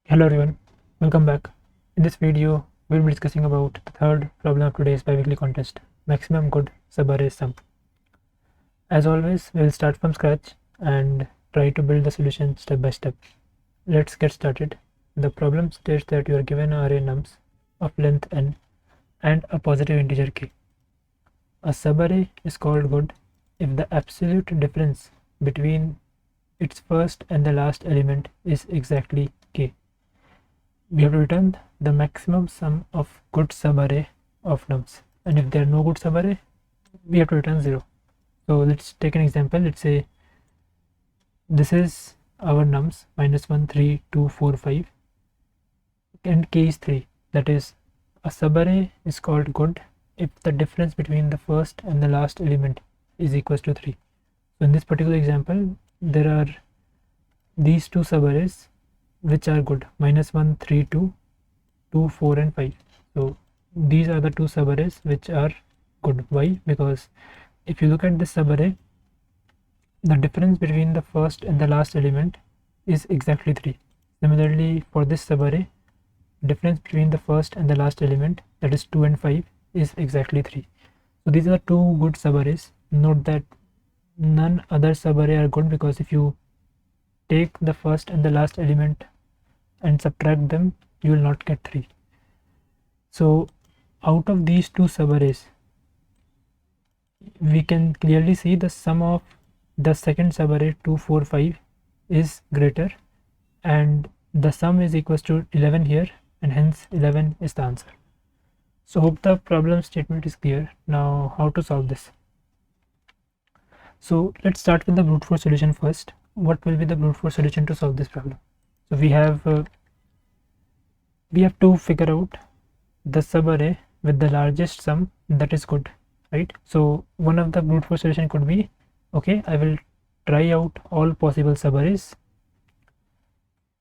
Hello everyone, welcome back. In this video, we'll be discussing about the third problem of today's biweekly contest, maximum good subarray sum. As always, we'll start from scratch and try to build the solution step by step. Let's get started. The problem states that you are given an array nums of length n and a positive integer k. A subarray is called good if the absolute difference between its first and the last element is exactly k. We have to return the maximum sum of good subarray of nums, and if there are no good subarray, we have to return 0. So let's take an example. Let's say this is our nums -1, 3, 2, 4, 5 and k is 3. That is, a subarray is called good if the difference between the first and the last element is equals to 3. So in this particular example, there are these two subarrays which are good, -1, 3, 2, 2, 4 and 5. So these are the two subarrays which are good. Why? Because if you look at this subarray, the difference between the first and the last element is exactly 3. Similarly, for this subarray, difference between the first and the last element, that is 2 and 5, is exactly 3. So these are two good subarrays. Note that none other subarray are good, because if you take the first and the last element and subtract them, you will not get 3. So out of these two subarrays, we can clearly see the sum of the second subarray 2, 4, 5 is greater, and the sum is equals to 11 here, and hence 11 is the answer. So hope the problem statement is clear. Now how to solve this? So let's start with the brute force solution first. What will be the brute force solution to solve this problem? So we have to figure out the subarray with the largest sum that is good, right? So one of the brute force solution could be, okay, I will try out all possible subarrays,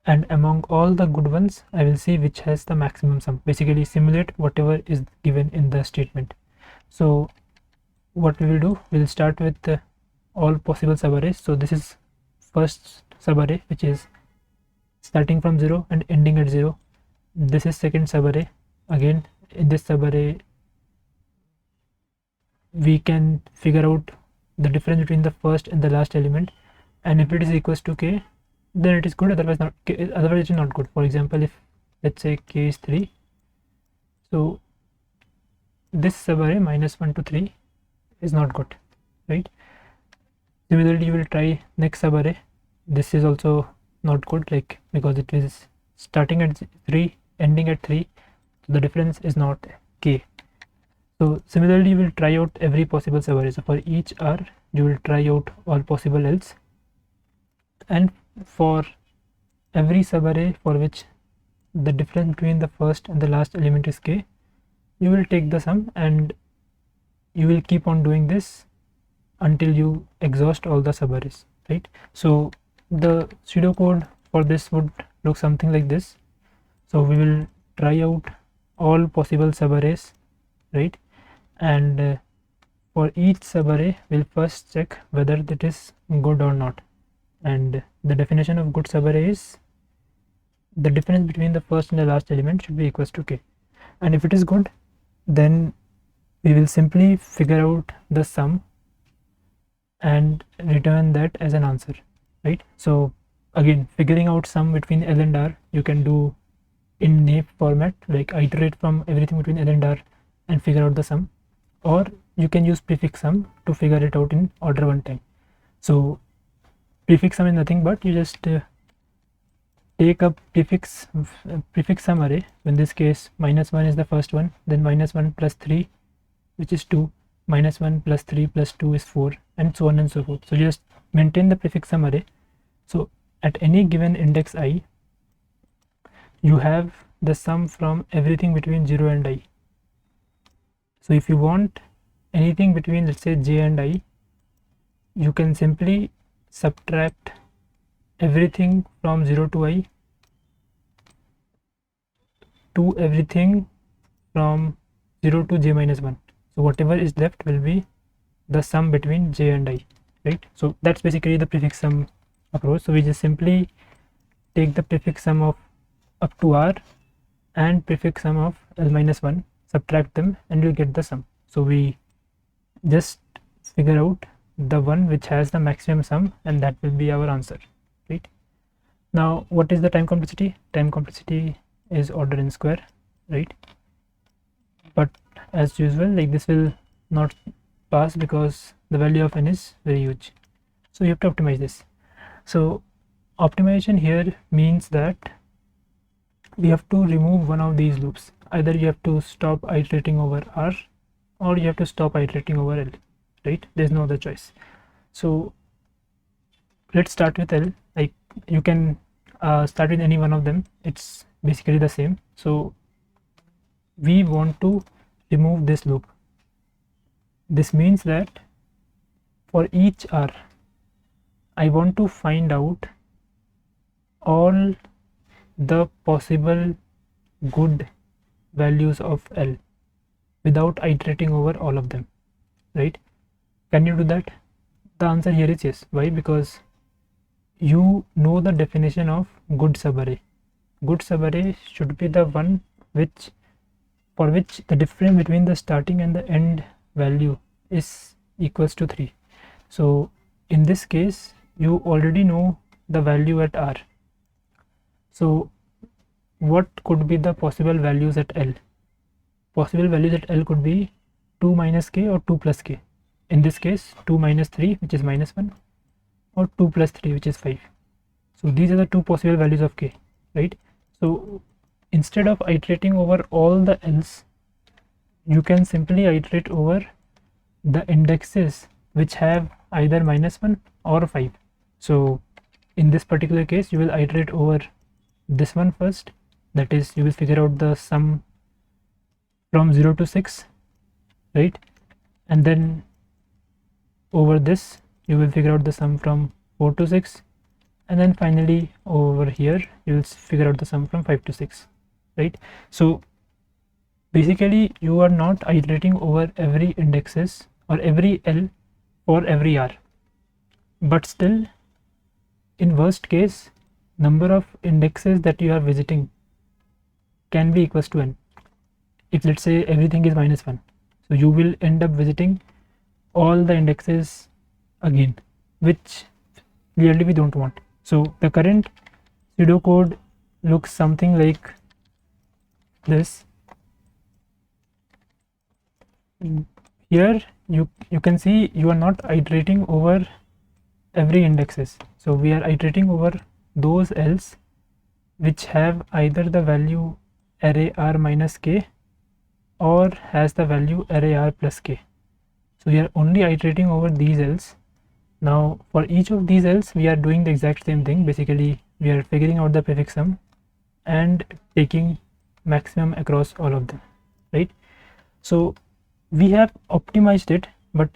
and among all the good ones, I will see which has the maximum sum. Basically simulate whatever is given in the statement. So what we will do, we will start with all possible subarrays. So this is first subarray, which is starting from 0 and ending at 0. This is second subarray. Again, in this subarray, we can figure out the difference between the first and the last element, and if it is equals to k, then it is good, otherwise it is not good. For example, if let's say k is 3, so this subarray -1 to 3 is not good, right? Similarly, you will try next subarray. This is also not good, like, because it is starting at 3, ending at 3, so the difference is not k. So similarly, you will try out every possible subarray. So for each r, you will try out all possible else, and for every subarray for which the difference between the first and the last element is k, you will take the sum, and you will keep on doing this until you exhaust all the subarrays, right? So the pseudocode for this would look something like this. So we will try out all possible subarrays, right? And for each subarray, we'll first check whether it is good or not. And the definition of good subarray is the difference between the first and the last element should be equals to k. And if it is good, then we will simply figure out the sum and return that as an answer, right? So again, figuring out sum between L and R, you can do in naive format, like iterate from everything between L and R and figure out the sum, or you can use prefix sum to figure it out in order one time. So prefix sum is nothing but you just take a prefix sum array. In this case, -1 is the first one, then -1 plus 3, which is 2, -1 plus 3 plus 2 is 4, and so on and so forth. So just maintain the prefix sum array. So at any given index I, you have the sum from everything between 0 and I. So if you want anything between, let's say, j and I, you can simply subtract everything from 0 to I to everything from 0 to j minus 1. So whatever is left will be the sum between j and I, right? So that's basically the prefix sum approach. So we just simply take the prefix sum of up to r and prefix sum of L minus 1, subtract them and you'll get the sum. So we just figure out the one which has the maximum sum and that will be our answer, right? Now what is the time complexity? Time complexity is order n square, right? But as usual, like this will not pass because the value of n is very huge, so you have to optimize this. So optimization here means that we have to remove one of these loops. Either you have to stop iterating over r or you have to stop iterating over L, right? There's no other choice. So let's start with L. Like you can start with any one of them, it's basically the same. So we want to remove this loop. This means that for each r I want to find out all the possible good values of L without iterating over all of them, right? Can you do that? The answer here is yes. Why? Because you know the definition of good subarray. Good subarray should be the one for which the difference between the starting and the end value is equals to 3. So in this case you already know the value at r. So what could be the possible values at L? Possible values at L could be 2 minus k or 2 plus k. In this case 2 minus 3, which is minus 1, or 2 plus 3, which is 5. So these are the two possible values of k, right? So instead of iterating over all the L's, you can simply iterate over the indexes which have either minus 1 or 5. So in this particular case you will iterate over this one first, that is you will figure out the sum from 0 to 6, right? And then over this you will figure out the sum from 4 to 6, and then finally over here you will figure out the sum from 5 to 6, right? So basically you are not iterating over every indexes or every L for every r, but still in worst case number of indexes that you are visiting can be equals to n. If let's say everything is minus 1, so you will end up visiting all the indexes again, which clearly we don't want. So the current pseudo code looks something like this. Here you can see you are not iterating over every indexes, so we are iterating over those L's which have either the value array r minus k or has the value array r plus k. So we are only iterating over these L's. Now for each of these L's we are doing the exact same thing. Basically we are figuring out the prefix sum and taking maximum across all of them, right? So we have optimized it, but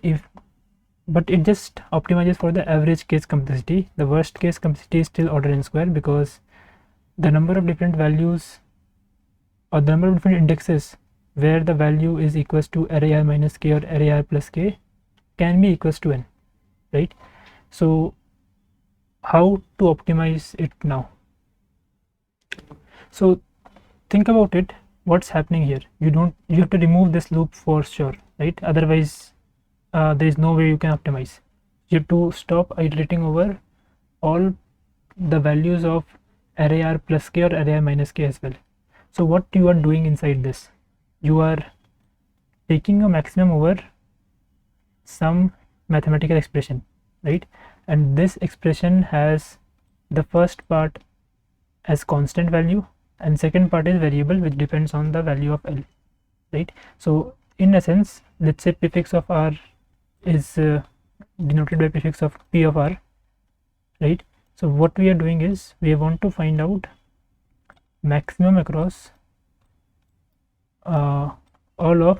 it just optimizes for the average case complexity. The worst case complexity is still order n square because the number of different values or the number of different indexes where the value is equals to array r minus k or array r plus k can be equals to n, right? So how to optimize it now? So think about it, what's happening here. You have to remove this loop for sure, right? Otherwise there is no way you can optimize. You have to stop iterating over all the values of array r plus k or array r minus k as well. So what you are doing inside this, you are taking a maximum over some mathematical expression, right? And this expression has the first part as constant value and second part is variable which depends on the value of L, right? So in essence, let's say prefix of r is denoted by prefix of p of r, right? So what we are doing is we want to find out maximum across all of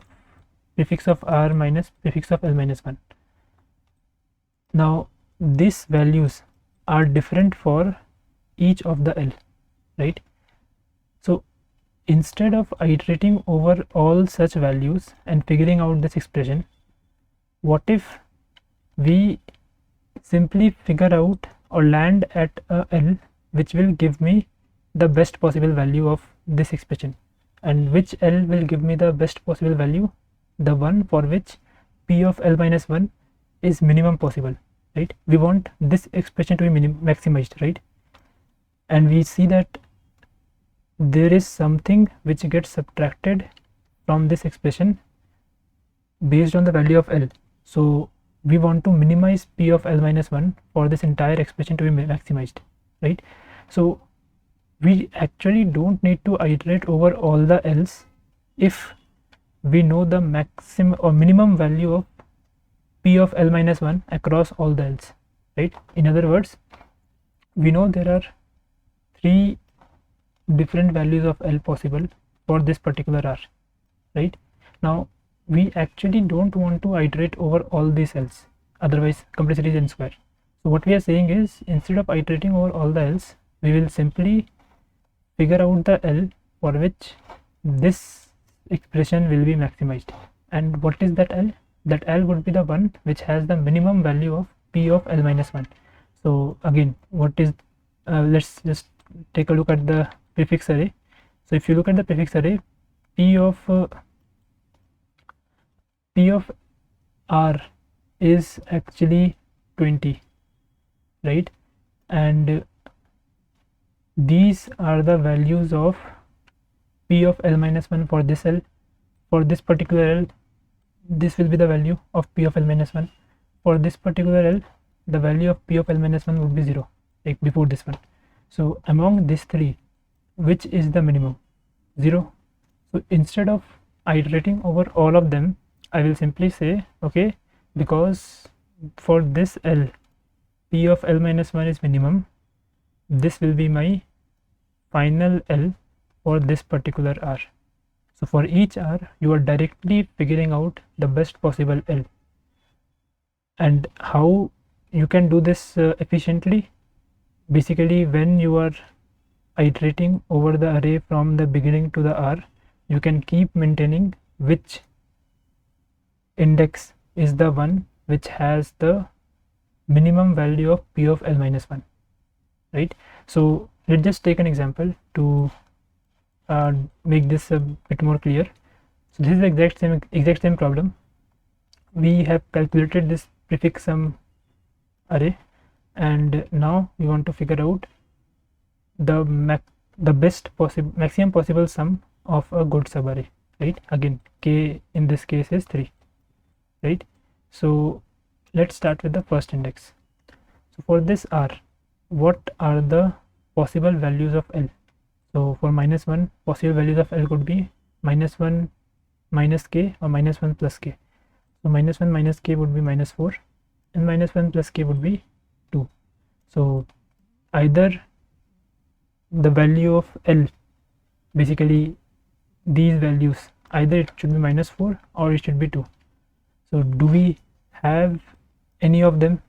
prefix of r minus prefix of L minus 1. Now these values are different for each of the L, right? So instead of iterating over all such values and figuring out this expression, what if we simply figure out or land at a L which will give me the best possible value of this expression. And which L will give me the best possible value? The one for which P of L minus 1 is minimum possible, right? We want this expression to be maximized, right? And we see that there is something which gets subtracted from this expression based on the value of L. So we want to minimize P of L minus 1 for this entire expression to be maximized, right? So we actually don't need to iterate over all the L's if we know the maximum or minimum value of P of L minus 1 across all the L's, right? In other words, we know there are 3 different values of L possible for this particular R, right? Now we actually don't want to iterate over all these L's, otherwise complexity is n square. So what we are saying is, instead of iterating over all the L's, we will simply figure out the L for which this expression will be maximized. And what is that L? That L would be the one which has the minimum value of P of L minus 1. So again, what is let's just take a look at the prefix array. So if you look at the prefix array, P of R is actually 20, right? And these are the values of P of L minus 1 for this L. For this particular L, this will be the value of P of L minus 1. For this particular L, the value of P of L minus 1 would be 0, like before this one. So among these 3, which is the minimum? 0. So instead of iterating over all of them, I will simply say, okay, because for this L, P of L minus 1 is minimum, this will be my final L for this particular R. So for each R, you are directly figuring out the best possible L. And how you can do this efficiently? Basically, when you are iterating over the array from the beginning to the R, you can keep maintaining which index is the one which has the minimum value of P of L minus 1, right? So let's just take an example to make this a bit more clear. So this is the exact same problem. We have calculated this prefix sum array, and now we want to figure out the maximum possible sum of a good subarray, right? Again, k in this case is 3, right? So let's start with the first index. So for this R, what are the possible values of L? So for minus 1, possible values of L could be minus 1 minus k or minus 1 plus k. So minus 1 minus k would be minus 4, and minus 1 plus k would be 2. So either the value of L, basically these values, either it should be minus 4 or it should be 2. So do we have any of them?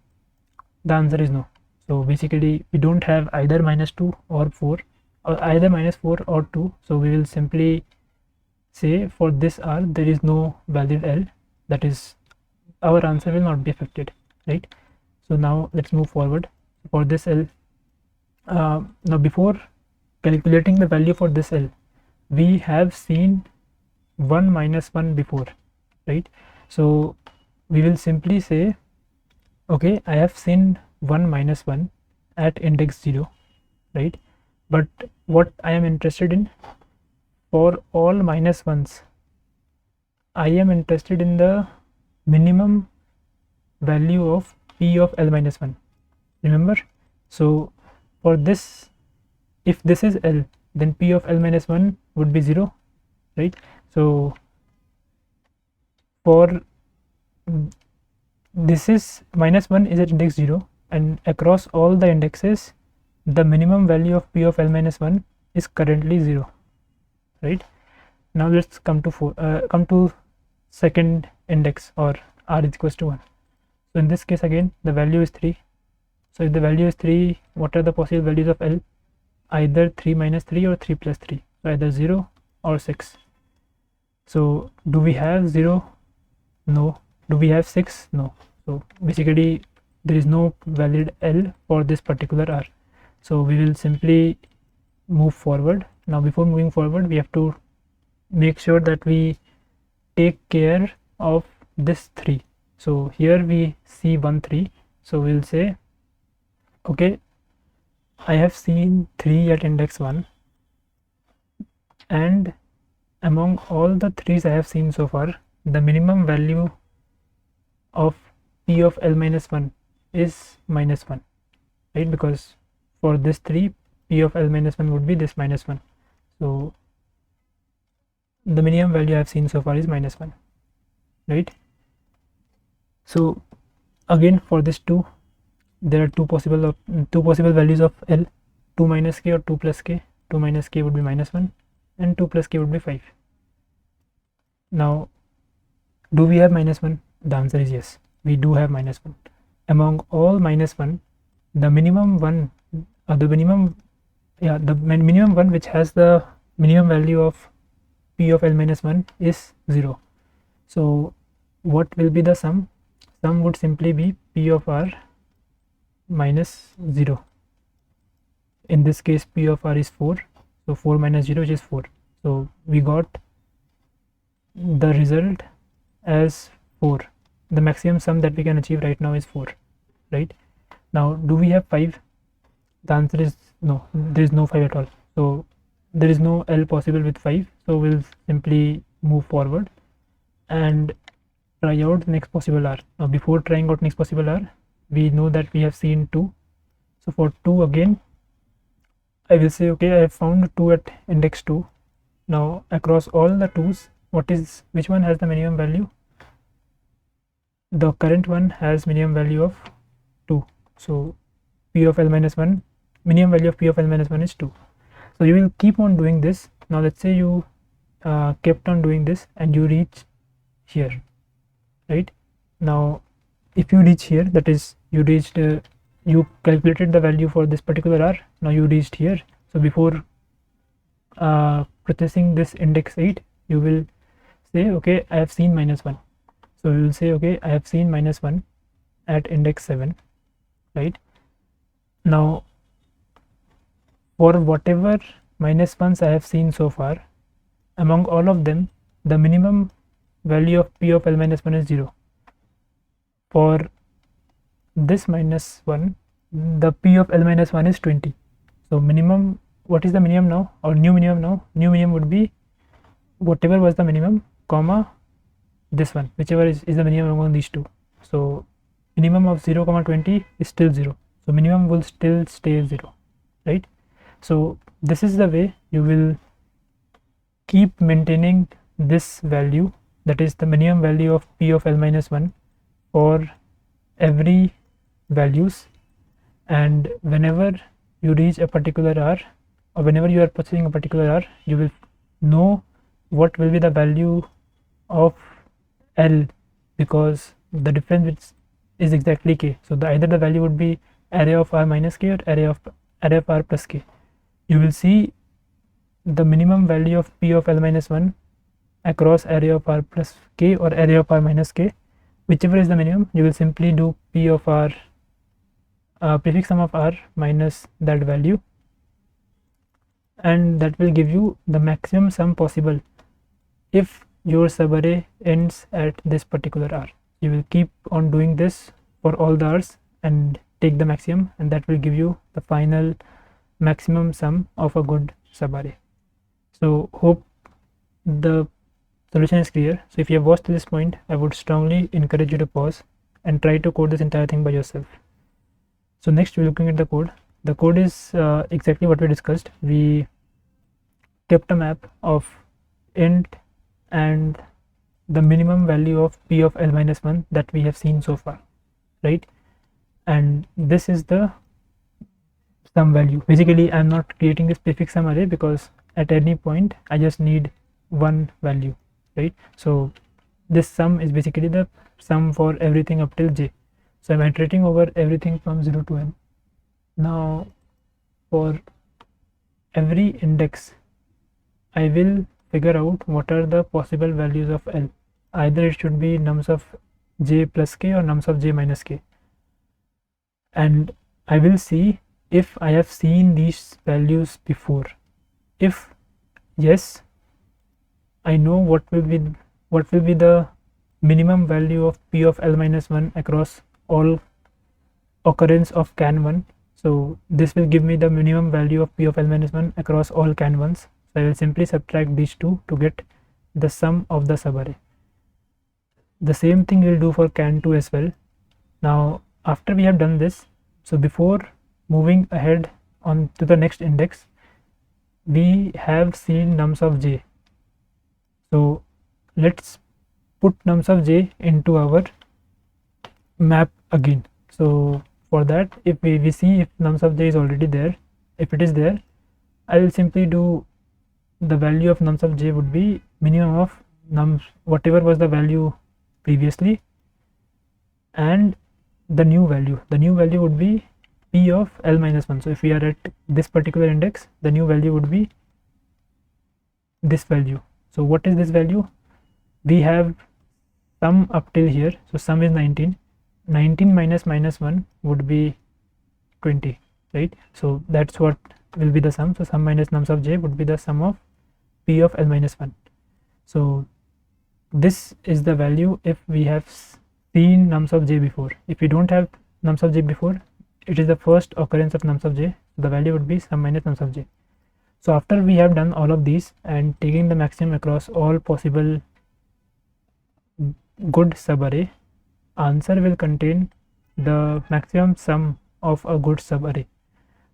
The answer is no. So basically we don't have either minus 2 or 4, or either minus 4 or 2. So we will simply say for this R there is no valid L, that is our answer will not be affected, right? So now let's move forward. For this L, now before calculating the value for this L, we have seen 1 minus 1 before, right? So we will simply say, okay, I have seen 1 minus 1 at index 0, right? But what I am interested in, for all minus 1s, I am interested in the minimum value of P of L minus 1, remember? So for this, if this is L, then P of L minus 1 would be 0, right? So for this is minus 1 is at index 0, and across all the indexes the minimum value of P of L minus 1 is currently 0, right? Now let's come to second index, or R is equals to 1. So in this case again the value is 3. So if the value is 3, what are the possible values of L? Either 3 minus 3 or 3 plus 3, so either 0 or 6. So do we have 0? No. Do we have 6? No. So basically there is no valid L for this particular R. So we will simply move forward. Now before moving forward, we have to make sure that we take care of this 3. So here we see 1 3, so we'll say okay, I have seen 3 at index 1, and among all the 3's I have seen so far, the minimum value of p of l minus 1 is minus 1, right? Because for this 3, p of l minus 1 would be this minus 1. So the minimum value I have seen so far is minus 1, right? So again, for this 2, there are two possible values of L, 2 minus k or 2 plus k. 2 minus k would be minus 1 and 2 plus k would be 5. Now, do we have minus 1? The answer is yes, we do have minus 1. Among all minus 1, the minimum one, the minimum one which has the minimum value of p of l minus 1 is 0. So what will be the sum? Sum would simply be p of r minus 0. In this case, p of r is 4, so 4 minus 0, which is 4. So we got the result as 4. The maximum sum that we can achieve right now is 4, right? Now, do we have 5? The answer is no, there is no 5 at all. So there is no L possible with 5, so we'll simply move forward and try out the next possible R. Now before trying out next possible R, we know that we have seen 2. So for 2 again, I will say okay, I have found 2 at index 2. Now across all the 2's, which one has the minimum value? The current one has minimum value of 2. So p of l minus 1, minimum value of p of l minus 1 is 2. So you will keep on doing this. Now let's say you kept on doing this and you reach here, right? Now if you reach here, that is you reached you calculated the value for this particular R. Now you reached here. So before processing this index 8, you will say okay, I have seen minus 1. So you will say okay, I have seen minus 1 at index 7, right? Now for whatever minus 1's I have seen so far, among all of them, the minimum value of p of l minus 1 is 0. For this minus 1, the p of l minus 1 is 20. So minimum, what is the minimum now, or new minimum now? New minimum would be whatever was the minimum, comma this one, whichever is the minimum among these two. So minimum of 0 comma 20 is still 0. So minimum will still stay 0, right? So this is the way you will keep maintaining this value, that is the minimum value of p of l minus 1 for every values, and whenever you reach a particular R, or whenever you are pursuing a particular R, you will know what will be the value of L, because the difference is exactly k. So either the value would be array of r minus k or array of r plus k. You will see the minimum value of p of l minus 1 across array of r plus k or array of r minus k. Whichever is the minimum, you will simply do p of r prefix sum of r minus that value, and that will give you the maximum sum possible if your subarray ends at this particular R. You will keep on doing this for all the R's and take the maximum, and that will give you the final maximum sum of a good subarray. So hope the solution is clear. So if you have watched to this point, I would strongly encourage you to pause and try to code this entire thing by yourself. So next we're looking at the code. The code is exactly what we discussed. We kept a map of int and the minimum value of p of l minus 1 that we have seen so far, right? And this is the sum value. Basically I'm not creating this prefix sum array because at any point I just need one value, right? So this sum is basically the sum for everything up till j. So I'm iterating over everything from 0 to n. Now for every index I will figure out what are the possible values of L. Either it should be nums of j plus k or nums of j minus k, and I will see if I have seen these values before. if yes, I know what will be the minimum value of P of L minus 1 across all occurrence of can1. So this will give me the minimum value of P of L minus 1 across all can1s. So I will simply subtract these two to get the sum of the subarray. The same thing we'll do for can2 as well. Now after we have done this, so before moving ahead on to the next index, we have seen nums of j. So let's put nums of j into our map again. So for that, if we see if nums of j is already there, if it is there, I will simply do the value of nums of j would be minimum of nums whatever was the value previously, and the new value would be P of L minus 1. So if we are at this particular index, the new value would be this value. So what is this value? We have sum up till here, so sum is 19 minus minus 1 would be 20, right? So that's what will be the sum. So sum minus nums of j would be the sum of P of L minus 1. So this is the value if we have seen nums of j before. If we don't have nums of j before, it is the first occurrence of nums of j, the value would be sum minus nums of j. So after we have done all of these and taking the maximum across all possible good subarray, answer will contain the maximum sum of a good subarray.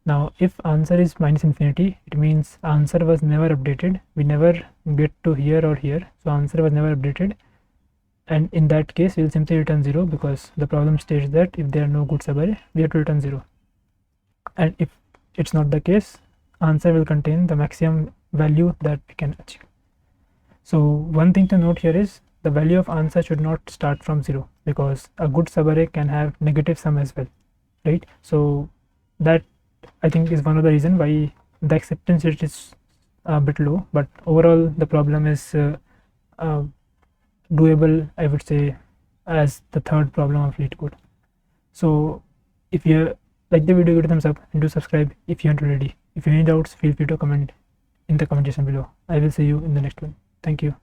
Now if answer is minus infinity, it means answer was never updated. We never get to here or here, so answer was never updated, and in that case we'll simply return 0, because the problem states that if there are no good subarray, we have to return 0. And if it's not the case, answer will contain the maximum value that we can achieve. So one thing to note here is the value of answer should not start from 0, because a good subarray can have negative sum as well, right? So that I think is one of the reason why the acceptance rate is a bit low, but overall the problem is doable, I would say, as the third problem of Leetcode. So if you like the video, give it a thumbs up and do subscribe if you aren't already. If you have any doubts, feel free to comment in the comment section below. I will see you in the next one. Thank you.